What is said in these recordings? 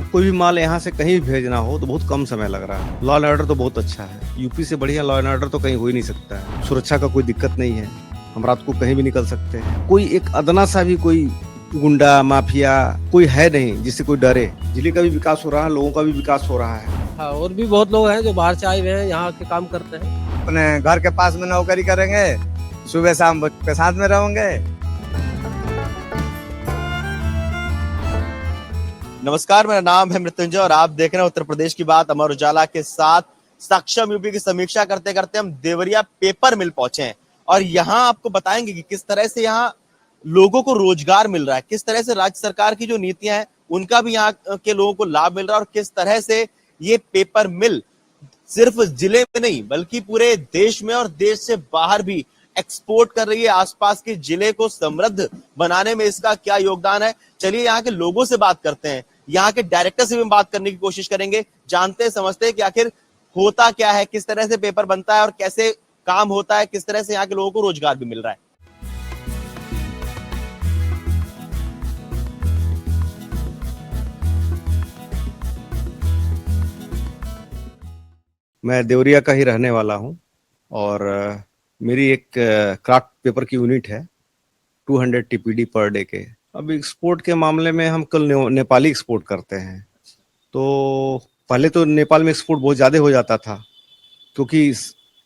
कोई भी माल यहाँ से कहीं भी भेजना हो तो बहुत कम समय लग रहा है। लॉ एंड ऑर्डर तो बहुत अच्छा है। यूपी से बढ़िया लॉ एंड ऑर्डर तो कहीं हो ही नहीं सकता है। सुरक्षा का कोई दिक्कत नहीं है। हम रात को कहीं भी निकल सकते हैं। कोई एक अदना सा भी कोई गुंडा माफिया कोई है नहीं जिससे कोई डरे। जिले का भी विकास हो रहा है, लोगों का भी विकास हो रहा है। हाँ, और भी बहुत लोग हैं जो बाहर से आए हुए हैं, यहाँ के काम करते हैं। अपने घर के पास में नौकरी करेंगे, सुबह शाम के साथ में रहेंगे। नमस्कार, मेरा नाम है मृत्युंजय और आप देख रहे हैं उत्तर प्रदेश की बात अमर उजाला के साथ। सक्षम यूपी की समीक्षा करते करते हम देवरिया पेपर मिल पहुंचे हैं और यहाँ आपको बताएंगे कि किस तरह से यहाँ लोगों को रोजगार मिल रहा है, किस तरह से राज्य सरकार की जो नीतियां हैं उनका भी यहाँ के लोगों को लाभ मिल रहा है और किस तरह से ये पेपर मिल सिर्फ जिले में नहीं बल्कि पूरे देश में और देश से बाहर भी एक्सपोर्ट कर रही है। आसपास के जिले को समृद्ध बनाने में इसका क्या योगदान है, चलिए यहाँ के लोगों से बात करते हैं। यहाँ के डायरेक्टर से भी बात करने की कोशिश करेंगे, जानते हैं समझते हैं कि आखिर होता क्या है, किस तरह से पेपर बनता है और कैसे काम होता है, किस तरह से यहाँ के लोगों को रोजगार भी मिल रहा है। मैं देवरिया का ही रहने वाला हूँ और मेरी एक क्राफ्ट पेपर की यूनिट है 200 टीपीडी पर डे के। अब एक्सपोर्ट के मामले में हम कल नेपाली एक्सपोर्ट करते हैं। तो पहले तो नेपाल में एक्सपोर्ट बहुत ज़्यादा हो जाता था क्योंकि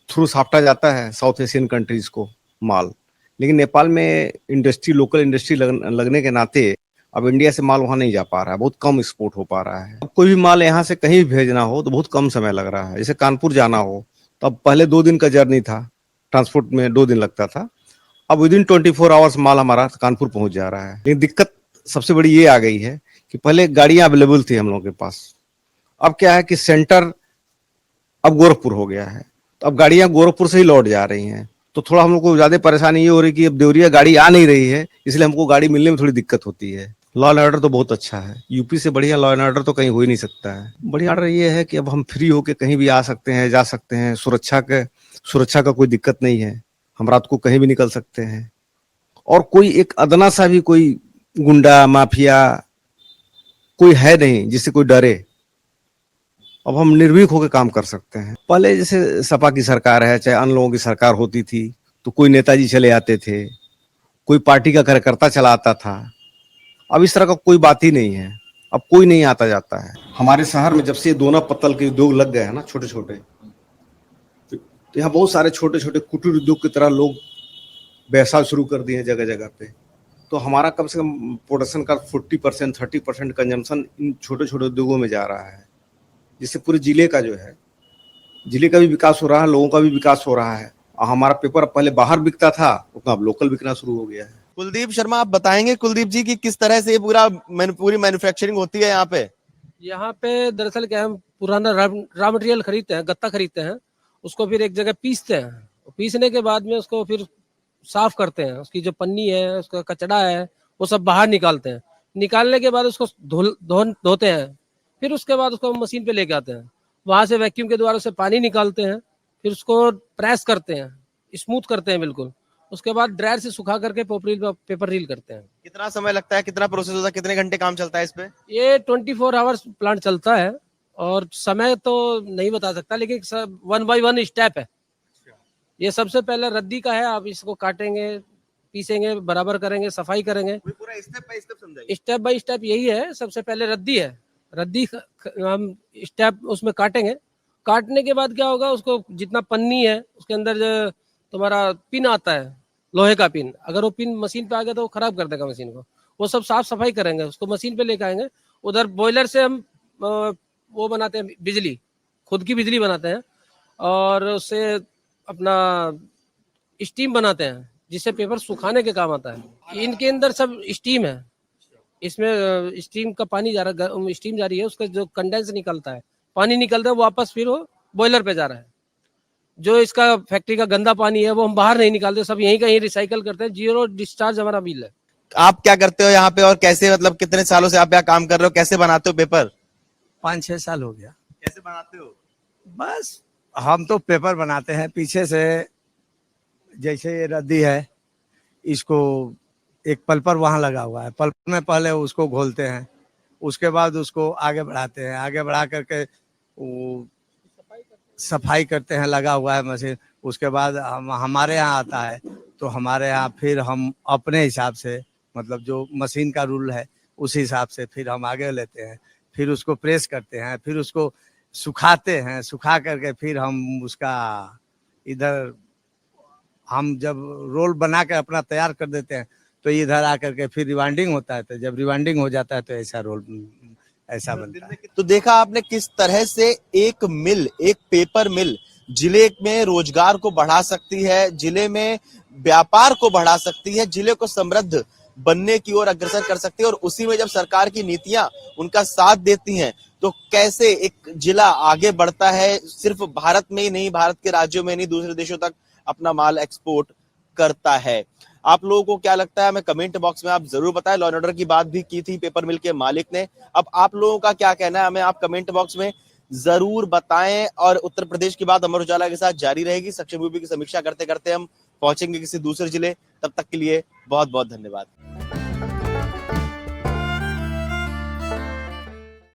थ्रू साफ्टा जाता है साउथ एशियन कंट्रीज को माल, लेकिन नेपाल में इंडस्ट्री लोकल इंडस्ट्री लगने के नाते अब इंडिया से माल वहाँ नहीं जा पा रहा है, बहुत कम एक्सपोर्ट हो पा रहा है। अब कोई भी माल यहाँ से कहीं भी भेजना हो तो बहुत कम समय लग रहा है। जैसे कानपुर जाना हो तो अब पहले 2 दिन का जर्नी था, ट्रांसपोर्ट में 2 दिन लगता था, अब विदिन 24 आवर्स माल हमारा कानपुर पहुंच जा रहा है। लेकिन दिक्कत सबसे बड़ी ये आ गई है कि पहले गाड़ियां अवेलेबल थी हम लोगों के पास, अब क्या है कि सेंटर अब गोरखपुर हो गया है, तो अब गाड़ियां गोरखपुर से ही लौट जा रही हैं। तो थोड़ा हम लोग को ज्यादा परेशानी ये हो रही है कि अब देवरिया गाड़ी आ नहीं रही है, इसलिए हमको गाड़ी मिलने में थोड़ी दिक्कत होती है। लॉ एंड ऑर्डर तो बहुत अच्छा है। यूपी से बढ़िया लॉ एंड ऑर्डर तो कहीं हो ही नहीं सकता है। बढ़िया ऑर्डर ये है कि अब हम फ्री होके कहीं भी आ सकते हैं, जा सकते हैं। सुरक्षा का कोई दिक्कत नहीं है। हम रात को कहीं भी निकल सकते हैं और कोई एक अदना सा भी कोई गुंडा माफिया कोई है नहीं जिससे कोई डरे। अब हम निर्भीक होकर काम कर सकते हैं। पहले जैसे सपा की सरकार है, चाहे अन्य लोगों की सरकार होती थी, तो कोई नेताजी चले आते थे, कोई पार्टी का कार्यकर्ता चला आता था। अब इस तरह का कोई बात ही नहीं है, अब कोई नहीं आता जाता है। हमारे शहर में जब से दोना पत्तल के उद्योग लग गए हैं ना, छोटे छोटे, तो यहाँ बहुत सारे छोटे छोटे कुटीर उद्योग की तरह लोग व्यवसाय शुरू कर दिए हैं जगह जगह पे। तो हमारा कम से कम प्रोडक्शन का 40% 30% कंजम्पशन इन छोटे छोटे उद्योगों में जा रहा है, जिससे पूरे जिले का जो है, जिले का भी विकास हो रहा है, लोगों का भी विकास हो रहा है। और हमारा पेपर पहले बाहर बिकता था, उतना अब लोकल बिकना शुरू हो गया है। कुलदीप शर्मा, आप बताएंगे कुलदीप जी की किस तरह से पूरी मैन्युफैक्चरिंग होती है यहाँ पे? यहाँ पे दरअसल क्या, हम पुराना रॉ मटेरियल खरीदते हैं, गत्ता खरीदते हैं, उसको फिर एक जगह पीसते हैं। पीसने के बाद में उसको फिर साफ करते हैं, उसकी जो पन्नी है, उसका कचड़ा है, वो सब बाहर निकालते हैं। निकालने के बाद उसको धोते हैं, फिर उसके बाद उसको मशीन पे लेके आते हैं। वहां से वैक्यूम के द्वारा से पानी निकालते हैं, फिर उसको प्रेस करते हैं, स्मूथ करते हैं बिल्कुल। उसके बाद ड्रायर से सुखा करके पेपर रील करते हैं। कितना समय लगता है, कितना प्रोसेस होता है, कितने घंटे काम चलता है इस पे? ये 24 आवर्स प्लांट चलता है और समय तो नहीं बता सकता, लेकिन 1 बाय 1 स्टेप है। ये सबसे पहले रद्दी का है, आप इसको काटेंगे, पीसेंगे, बराबर करेंगे, सफाई करेंगे। पूरा स्टेप बाय स्टेप समझाइए। स्टेप बाय स्टेप यही है। सबसे पहले रद्दी है, रद्दी हम स्टेप उसमें काटेंगे। काटने के बाद क्या होगा, उसको जितना पन्नी है उसके अंदर जो तुम्हारा पिन आता है, लोहे का पिन, अगर वो पिन मशीन पे आ गया तो वो खराब कर देगा मशीन को। वो सब साफ सफाई करेंगे, उसको मशीन पे लेके आएंगे। उधर बॉयलर से हम वो बनाते हैं बिजली, खुद की बिजली बनाते हैं और उससे अपना स्टीम बनाते हैं, जिससे पेपर सुखाने के काम आता है। इनके अंदर सब स्टीम है, इसमें स्टीम का पानी जा रहा है, स्टीम जा रही है, उसका जो कंडेंस निकलता है, पानी निकलता है, वापस फिर वो बॉयलर पे जा रहा है। जो इसका फैक्ट्री का गंदा पानी है वो हम बाहर नहीं निकालते, सब यहीं का यहीं रिसाइकल करते हैं। 0 डिस्चार्ज हमारा बिल है। आप क्या करते हो यहाँ पे और कैसे, मतलब कितने सालों से आप यहाँ काम कर रहे हो, कैसे बनाते हो पेपर? 5-6 साल हो गया। कैसे बनाते हो? बस हम तो पेपर बनाते हैं पीछे से। जैसे ये रद्दी है, इसको एक पल्पर वहां लगा हुआ है, पल्पर में पहले उसको घोलते हैं, उसके बाद उसको आगे बढ़ाते हैं, आगे बढ़ा करके वो सफाई करते हैं, लगा हुआ है मशीन। उसके बाद हमारे यहाँ आता है, तो हमारे यहाँ फिर हम अपने हिसाब से, मतलब जो मशीन का रूल है उस हिसाब से फिर हम आगे लेते हैं, फिर उसको प्रेस करते हैं, फिर उसको सुखाते हैं, सुखा करके फिर हम उसका इधर हम जब रोल बना के अपना तैयार कर देते हैं, तो इधर आकर के फिर रिवाइंडिंग होता है, तो जब रिवाइंडिंग हो जाता है तो ऐसा रोल ऐसा बनता है। तो देखा आपने किस तरह से एक मिल, एक पेपर मिल जिले में रोजगार को बढ़ा सकती है, जिले में व्यापार को बढ़ा सकती है, जिले को समृद्ध बनने की ओर अग्रसर कर सकती है। और उसी में जब सरकार की नीतियां उनका साथ देती हैं, तो कैसे एक जिला आगे बढ़ता है, सिर्फ भारत में ही नहीं, भारत के राज्यों में नहीं, दूसरे देशों तक अपना माल एक्सपोर्ट करता है। आप लोगों को क्या लगता है, हमें कमेंट बॉक्स में आप जरूर बताएं। लॉ एंड ऑर्डर की बात भी की थी पेपर मिल के मालिक ने, अब आप लोगों का क्या कहना है हमें आप कमेंट बॉक्स में जरूर बताएं। और उत्तर प्रदेश की बात अमर उजाला के साथ जारी रहेगी। सक्षम यूपी की समीक्षा करते करते हम पहुंचेंगे किसी दूसरे जिले, तब तक के लिए बहुत बहुत धन्यवाद।